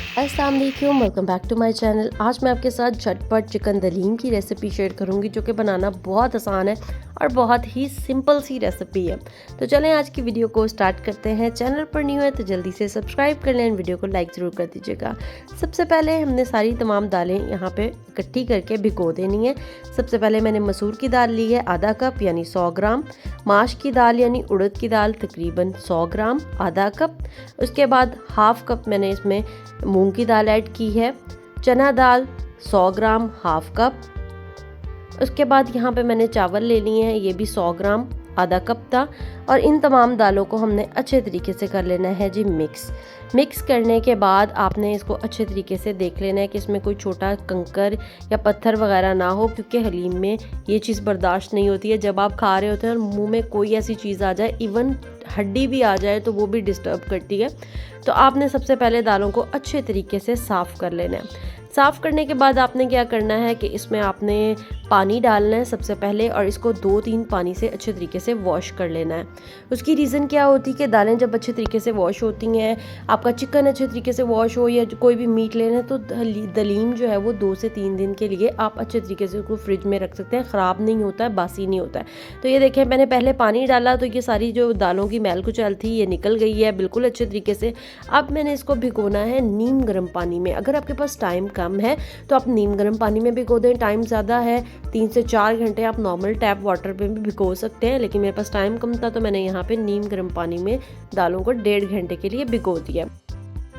अस्सलाम वालेकुम, welcome back to my channel. आज मैं आपके साथ झटपट चिकन दलीम की रेसिपी शेयर करूंगी जो कि बनाना बहुत आसान है और बहुत ही सिंपल सी रेसिपी है। तो चलें आज की वीडियो को स्टार्ट करते हैं। चैनल पर न्यू है तो जल्दी से सब्सक्राइब कर लें, वीडियो को लाइक ज़रूर कर दीजिएगा। सबसे पहले हमने सारी तमाम दालें यहाँ पे इकट्ठी करके भिगो देनी है। सबसे पहले मैंने मसूर की दाल ली है आधा कप यानी 100 ग्राम, माश की दाल यानी उड़द की दाल तकरीबन 100 ग्राम आधा कप। उसके बाद हाफ कप मैंने इसमें मूंग की दाल ऐड की है, चना दाल 100 ग्राम हाफ कप। उसके बाद यहाँ पे मैंने चावल ले लिए हैं, ये भी 100 ग्राम आधा कप था। और इन तमाम दालों को हमने अच्छे तरीके से कर लेना है जी मिक्स करने के बाद आपने इसको अच्छे तरीके से देख लेना है कि इसमें कोई छोटा कंकर या पत्थर वगैरह ना हो, क्योंकि हलीम में ये चीज़ बर्दाश्त नहीं होती है। जब आप खा रहे होते हैं और मुंह में कोई ऐसी चीज़ आ जाए, इवन हड्डी भी आ जाए, तो वो भी डिस्टर्ब करती है। तो आपने सबसे पहले दालों को अच्छे तरीके से साफ़ कर लेना है। साफ़ करने के बाद आपने क्या करना है कि इसमें आपने पानी डालना है सबसे पहले, और इसको 2-3 पानी से अच्छे तरीके से वॉश कर लेना है। उसकी रीज़न क्या होती है कि दालें जब अच्छे तरीके से वॉश होती हैं, आपका चिकन अच्छे तरीके से वॉश हो या कोई भी मीट लेना है, तो दलीम जो है वो 2 से 3 दिन के लिए आप अच्छे तरीके से उसको फ्रिज में रख सकते हैं। ख़राब नहीं होता है, बासी नहीं होता है। तो ये देखें, मैंने पहले पानी डाला तो ये सारी जो दालों की मैल कुचैल थी ये निकल गई है बिल्कुल अच्छे तरीके से। अब मैंने इसको भिगोना है नीम गर्म पानी में। अगर आपके पास टाइम कम है तो आप नीम गर्म पानी में भिगो दें। टाइम ज़्यादा है 3 से 4 घंटे आप नॉर्मल टैप वाटर पे भी भिगो सकते हैं, लेकिन मेरे पास टाइम कम था तो मैंने यहाँ पे नीम गर्म पानी में दालों को 1.5 घंटे के लिए भिगो दिया।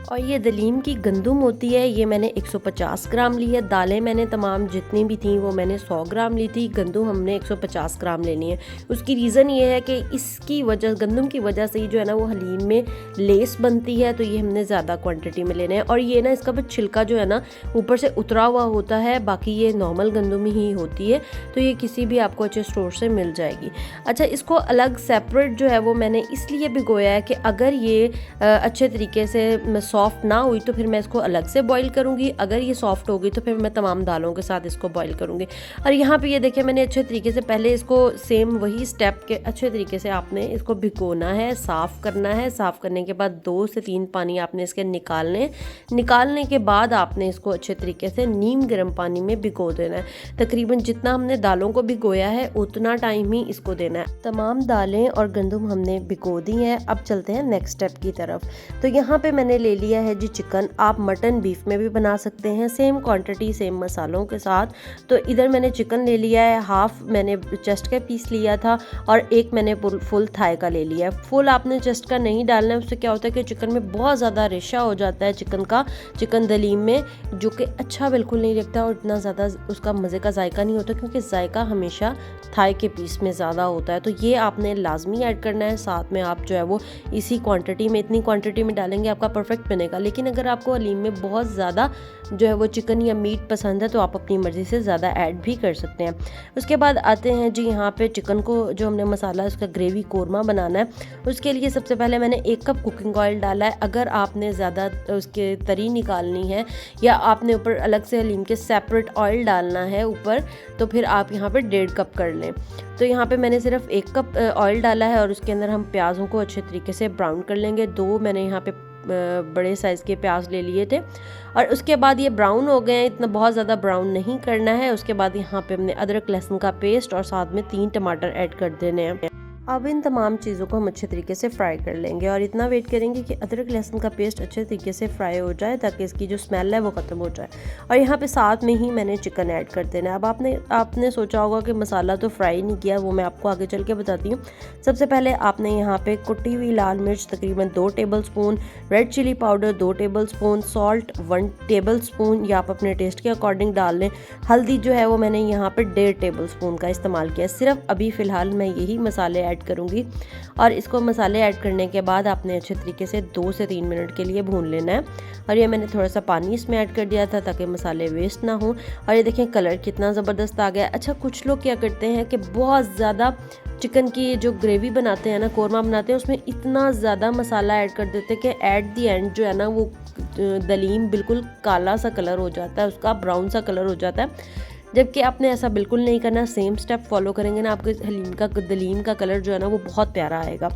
और ये दलीम की गंदुम होती है, ये मैंने 150 ग्राम ली है। दालें मैंने तमाम जितनी भी थी वो मैंने 100 ग्राम ली थी। गंदुम हमने 150 ग्राम लेनी है। उसकी रीज़न ये है कि इसकी वजह, गंदुम की वजह से ही जो है ना वो हलीम में लेस बनती है, तो ये हमने ज़्यादा क्वांटिटी में लेना है। और ये ना इसका बस छिलका जो है ना ऊपर से उतरा हुआ होता है, बाकी ये नॉर्मल गंदुम ही होती है। तो ये किसी भी आपको अच्छे स्टोर से मिल जाएगी। अच्छा, इसको अलग सेपरेट जो है वो मैंने इसलिए भिगोया है कि अगर ये अच्छे तरीके से सॉफ्ट ना हुई तो फिर मैं इसको अलग से बॉईल करूंगी। अगर ये सॉफ्ट होगी तो फिर मैं तमाम दालों के साथ इसको बॉईल करूंगी। और यहाँ पे ये देखिए, मैंने अच्छे तरीके से पहले इसको सेम वही स्टेप के अच्छे तरीके से आपने इसको भिगोना है, साफ़ करना है। साफ़ करने के बाद 2 से 3 पानी आपने इसके निकालने के बाद आपने इसको अच्छे तरीके से नीम गर्म पानी में भिगो देना है। तकरीबन जितना हमने दालों को भिगोया है उतना टाइम ही इसको देना है। तमाम दालें और गंदुम हमने भिगो दी हैं। अब चलते हैं नेक्स्ट स्टेप की तरफ। तो यहाँ पे मैंने ले लिया है जी चिकन। आप मटन बीफ में भी बना सकते हैं, सेम क्वांटिटी सेम मसालों के साथ। तो इधर मैंने चिकन ले लिया है, हाफ मैंने चेस्ट का पीस लिया था और एक मैंने फुल थाई का ले लिया है। फुल आपने चेस्ट का नहीं डालना है, उससे क्या होता है कि चिकन में बहुत ज़्यादा रेशा हो जाता है चिकन दलीम में, जो कि अच्छा बिल्कुल नहीं लगता और इतना ज़्यादा उसका मज़े का जायका नहीं होता, क्योंकि जायका हमेशा थाई के पीस में ज़्यादा होता है। तो ये आपने लाजमी ऐड करना है। साथ में आप जो है वो इसी क्वांटिटी में, इतनी क्वांटिटी में डालेंगे आपका परफेक्ट बनेगा। लेकिन अगर आपको हलीम में बहुत ज़्यादा जो है वो चिकन या मीट पसंद है तो आप अपनी मर्ज़ी से ज़्यादा ऐड भी कर सकते हैं। उसके बाद आते हैं जी यहाँ पे चिकन को, जो हमने मसाला उसका ग्रेवी कोरमा बनाना है, उसके लिए सबसे पहले मैंने 1 कप कुकिंग ऑयल डाला है। अगर आपने ज़्यादा उसके तरी निकालनी है या आपने ऊपर अलग से हलीम के सेपरेट ऑयल डालना है ऊपर, तो फिर आप यहाँ पर 1.5 कप कर लें। तो यहाँ पे मैंने सिर्फ 1 कप ऑयल डाला है और उसके अंदर हम प्याज़ों को अच्छे तरीके से ब्राउन कर लेंगे। 2 मैंने यहाँ पे बड़े साइज़ के प्याज ले लिए थे और उसके बाद ये ब्राउन हो गए हैं। इतना बहुत ज़्यादा ब्राउन नहीं करना है। उसके बाद यहाँ पे हमने अदरक लहसुन का पेस्ट और साथ में 3 टमाटर ऐड कर देने हैं। अब इन तमाम चीज़ों को हम अच्छे तरीके से फ्राई कर लेंगे और इतना वेट करेंगे कि अदरक लहसुन का पेस्ट अच्छे तरीके से फ्राई हो जाए, ताकि इसकी जो स्मेल है वो ख़त्म हो जाए। और यहाँ पे साथ में ही मैंने चिकन ऐड कर देना है। अब आपने सोचा होगा कि मसाला तो फ्राई नहीं किया, वो मैं आपको आगे चल के बताती हूँ। सबसे पहले आपने यहाँ पे कुटी हुई लाल मिर्च तकरीबन 2 tablespoon, red chilli powder 2 tablespoon, salt 1 tablespoon या आप अपने टेस्ट के अकॉर्डिंग डाल लें। हल्दी जो है वो मैंने यहाँ पर 1.5 टेबल स्पून का इस्तेमाल किया। सिर्फ अभी फ़िलहाल मैं यही मसाले ऐड करूंगी। और इसको मसाले ऐड करने के बाद आपने अच्छे तरीके से 2 से 3 मिनट के लिए भून लेना है। और ये मैंने थोड़ा सा पानी इसमें ऐड कर दिया था ताकि मसाले वेस्ट ना हो। और ये देखें कलर कितना ज़बरदस्त आ गया। अच्छा, कुछ लोग क्या करते हैं कि बहुत ज़्यादा चिकन की जो ग्रेवी बनाते हैं ना, कोरमा बनाते हैं, उसमें इतना ज़्यादा मसाला ऐड कर देते हैं कि एट दी एंड जो है ना वो दलीम बिल्कुल काला सा कलर हो जाता है, उसका ब्राउन सा कलर हो जाता है। जबकि आपने ऐसा बिल्कुल नहीं करना, सेम स्टेप फॉलो करेंगे ना आपके दलीम का कलर जो है ना वो बहुत प्यारा आएगा।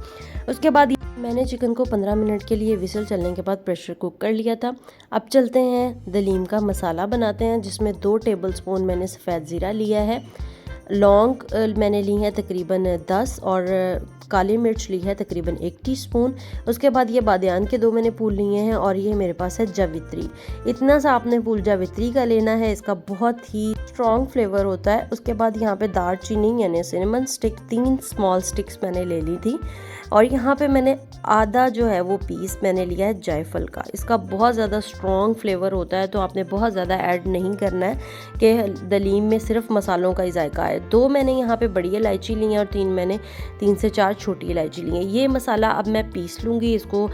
उसके बाद मैंने चिकन को 15 मिनट के लिए विसल चलने के बाद प्रेशर कुक कर लिया था। अब चलते हैं दलीम का मसाला बनाते हैं, जिसमें 2 टेबलस्पून मैंने सफ़ेद ज़ीरा लिया है, लौंग मैंने ली है तकरीबन 10 और काली मिर्च ली है तकरीबन 1 टीस्पून। उसके बाद ये बादियान के 2 मैंने फूल लिए हैं और ये मेरे पास है जावित्री। इतना सा आपने फूल जावित्री का लेना है, इसका बहुत ही स्ट्रॉन्ग फ्लेवर होता है। उसके बाद यहाँ पे दालचीनी यानी सिनेमन स्टिक 3 स्मॉल स्टिक्स मैंने ले ली थी और यहाँ पे मैंने आधा जो है वो पीस मैंने लिया है जायफल का। इसका बहुत ज़्यादा स्ट्रॉन्ग फ्लेवर होता है तो आपने बहुत ज़्यादा ऐड नहीं करना है कि दलीम में सिर्फ मसालों का ही जायका है। 2 मैंने यहाँ पे बड़ी इलायची ली है और 3 से 4 छोटी इलायची ली है। ये मसाला अब मैं पीस लूँगी, इसको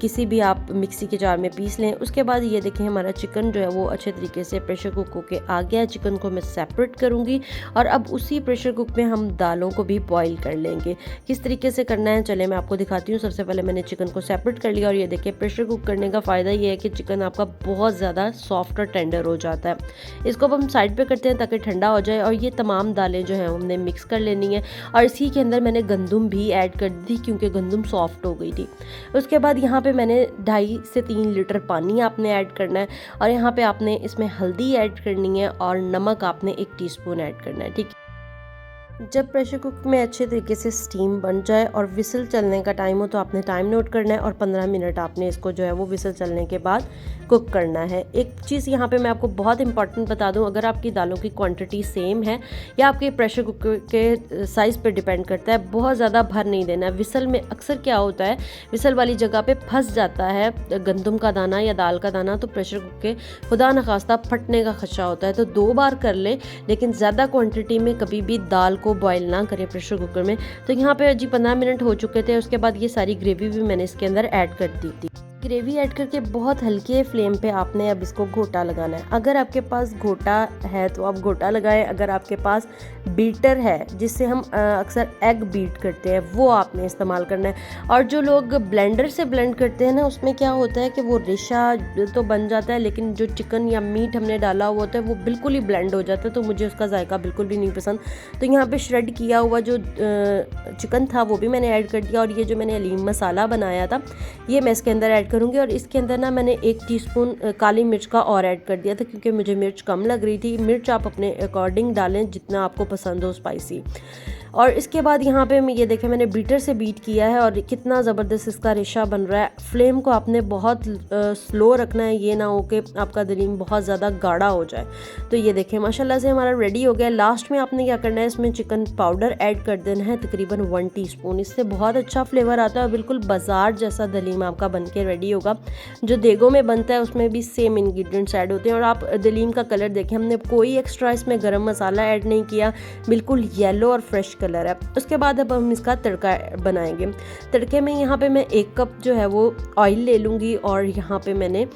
किसी भी आप मिक्सी के जार में पीस लें। उसके बाद ये देखें हमारा चिकन जो है वो अच्छे तरीके से प्रेशर कुक होके आ गया है। चिकन को मैं सेपरेट करूँगी और अब उसी प्रेशर कुक में हम दालों को भी बॉईल कर लेंगे। किस तरीके से करना है चले मैं आपको दिखाती हूँ। सबसे पहले मैंने चिकन को सेपरेट कर लिया और ये देखिए प्रेशर कुक करने का फ़ायदा ये है कि चिकन आपका बहुत ज़्यादा सॉफ्ट और टेंडर हो जाता है। इसको अब हम साइड पे करते हैं ताकि ठंडा हो जाए और ये तमाम दालें जो हैं हमने मिक्स कर लेनी है और इसी के अंदर मैंने गंदम भी ऐड कर दी क्योंकि गंदम सॉफ्ट हो गई थी। उसके बाद यहाँ पे मैंने 2.5 से 3 लीटर पानी आपने ऐड करना है और यहाँ पे आपने इसमें हल्दी ऐड करनी है और नमक आपने 1 टीस्पून ऐड करना है। ठीक है, जब प्रेशर कुक में अच्छे तरीके से स्टीम बन जाए और विसल चलने का टाइम हो तो आपने टाइम नोट करना है और 15 मिनट आपने इसको जो है वो विसल चलने के बाद कुक करना है। एक चीज़ यहाँ पे मैं आपको बहुत इंपॉर्टेंट बता दूँ, अगर आपकी दालों की क्वांटिटी सेम है या आपके प्रेशर कुकर के साइज़ पे डिपेंड करता है, बहुत ज़्यादा भर नहीं देना है। विसल में अक्सर क्या होता है, विसल वाली जगह पे फंस जाता है गंदम का दाना या दाल का दाना, तो प्रेशर कुकर के खुदा न खास्ता फटने का खदशा होता है। तो 2 बार कर ले, लेकिन ज़्यादा क्वान्टिटी में कभी भी दाल को बॉईल ना करें प्रेशर कुकर में। तो यहाँ पे जी 15 मिनट हो चुके थे। उसके बाद ये सारी ग्रेवी भी मैंने इसके अंदर ऐड कर दी थी। ग्रेवी ऐड करके बहुत हल्के फ्लेम पे आपने अब इसको घोटा लगाना है। अगर आपके पास घोटा है तो आप घोटा लगाएं, अगर आपके पास बीटर है जिससे हम अक्सर एग बीट करते हैं वो आपने इस्तेमाल करना है। और जो लोग ब्लेंडर से ब्लेंड करते हैं ना, उसमें क्या होता है कि वो रेशा तो बन जाता है लेकिन जो चिकन या मीट हमने डाला हुआ होता है वो बिल्कुल ही ब्लेंड हो जाता है, तो मुझे उसका जायका बिल्कुल भी नहीं पसंद। तो यहाँ पे श्रेड किया हुआ जो चिकन था वो भी मैंने ऐड कर दिया और ये जो मैंने हलीम मसाला बनाया था ये मैं इसके अंदर ऐड करूँगी। और इसके अंदर ना मैंने 1 टीस्पून काली मिर्च का और ऐड कर दिया था क्योंकि मुझे मिर्च कम लग रही थी। मिर्च आप अपने अकॉर्डिंग डालें जितना आपको पसंद हो स्पाइसी। और इसके बाद यहाँ पे मैं ये देखें मैंने बीटर से बीट किया है और कितना ज़बरदस्त इसका रेशा बन रहा है। फ्लेम को आपने बहुत स्लो रखना है, ये ना हो कि आपका दलीम बहुत ज़्यादा गाढ़ा हो जाए। तो ये देखें माशाल्लाह से हमारा रेडी हो गया। लास्ट में आपने क्या करना है, इसमें चिकन पाउडर ऐड कर देना है तकरीबन 1 टीस्पून। इससे बहुत अच्छा फ्लेवर आता है, बिल्कुल बाजार जैसा दलीम आपका बन के रेडी होगा। जो देगों में बनता है उसमें भी सेम इंग्रेडिएंट्स ऐड होते हैं। और आप दलीम का कलर देखें, हमने कोई एक्स्ट्रा इसमें गरम मसाला ऐड नहीं किया, बिल्कुल येलो और फ्रेश कलर है। उसके बाद अब हम इसका तड़का बनाएंगे। तड़के में यहाँ पे मैं 1 कप जो है वो ऑयल ले लूँगी और यहाँ पे मैंने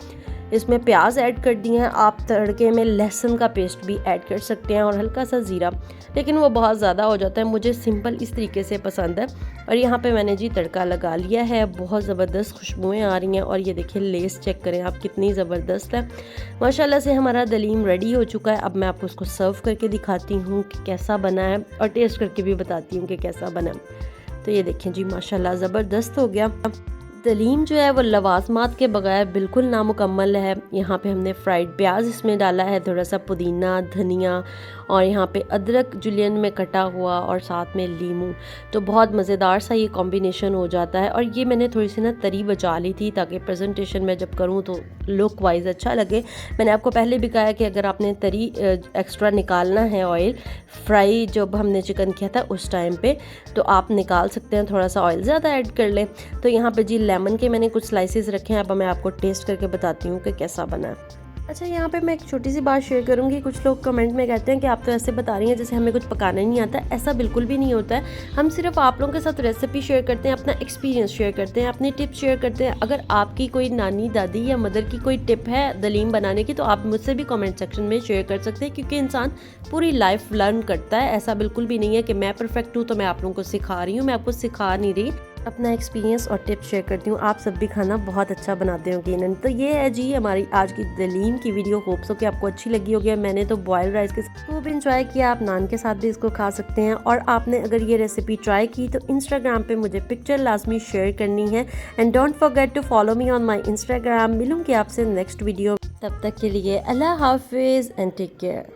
इसमें प्याज ऐड कर दिए हैं। आप तड़के में लहसुन का पेस्ट भी ऐड कर सकते हैं और हल्का सा ज़ीरा, लेकिन वो बहुत ज़्यादा हो जाता है, मुझे सिंपल इस तरीके से पसंद है। और यहाँ पे मैंने जी तड़का लगा लिया है, बहुत ज़बरदस्त खुशबुएं आ रही हैं। और ये देखिए लेस चेक करें आप कितनी ज़बरदस्त है। माशाल्लाह से हमारा दलीम रेडी हो चुका है। अब मैं आपको उसको सर्व करके दिखाती हूँ कि कैसा बना है और टेस्ट करके भी बताती हूँ कि कैसा बना है। तो ये देखें जी माशाल्लाह ज़बरदस्त हो गया। दलीम जो है वो लवाजमात के बगैर बिल्कुल नामुकम्मल है। यहाँ पे हमने फ्राइड प्याज इसमें डाला है, थोड़ा सा पुदीना, धनिया और यहाँ पे अदरक जुलियन में कटा हुआ और साथ में लीमू। तो बहुत मज़ेदार सा ये कॉम्बिनेशन हो जाता है। और ये मैंने थोड़ी सी ना तरी बचा ली थी ताकि प्रेजेंटेशन में जब करूँ तो लुक वाइज अच्छा लगे। मैंने आपको पहले भी कहा है कि अगर आपने तरी एक्स्ट्रा निकालना है ऑयल फ्राई जब हमने चिकन किया था उस टाइम पे, तो आप निकाल सकते हैं, थोड़ा सा ऑयल ज़्यादा ऐड कर लें। तो यहाँ पे जी लेमन के मैंने कुछ स्लाइसेस रखे हैं, अब मैं आपको टेस्ट करके बताती हूँ कि कैसा बना है। अच्छा, यहाँ पे मैं एक छोटी सी बात शेयर करूँगी। कुछ लोग कमेंट में कहते हैं कि आप तो ऐसे बता रही हैं जैसे हमें कुछ पकाना ही नहीं आता। ऐसा बिल्कुल भी नहीं होता है। हम सिर्फ आप लोगों के साथ रेसिपी शेयर करते हैं, अपना एक्सपीरियंस शेयर करते हैं, अपनी टिप्स शेयर करते हैं। अगर आपकी कोई नानी, दादी या मदर की कोई टिप है दलीम बनाने की तो आप मुझसे भी कमेंट सेक्शन में शेयर कर सकते हैं, क्योंकि इंसान पूरी लाइफ लर्न करता है। ऐसा बिल्कुल भी नहीं है कि मैं परफेक्ट हूँ तो मैं आप लोगों को सिखा रही हूँ, मैं आपको सिखा नहीं रही। अपना एक्सपीरियंस और टिप्स शेयर करती हूँ। आप सब भी खाना बहुत अच्छा बनाते हो यकीनन। तो ये है जी हमारी आज की दलीम की वीडियो। होप सो कि आपको अच्छी लगी होगी। मैंने तो बॉयल राइस के साथ खूब इंजॉय किया। आप नान के साथ भी इसको खा सकते हैं। और आपने अगर ये रेसिपी ट्राई की तो इंस्टाग्राम पे मुझे पिक्चर लाजमी शेयर करनी है। And don't forget to follow me on my Instagram. मिलूंगी आपसे नेक्स्ट वीडियो। तब तक के लिए अल्लाह हाफिज़ एंड टेक केयर।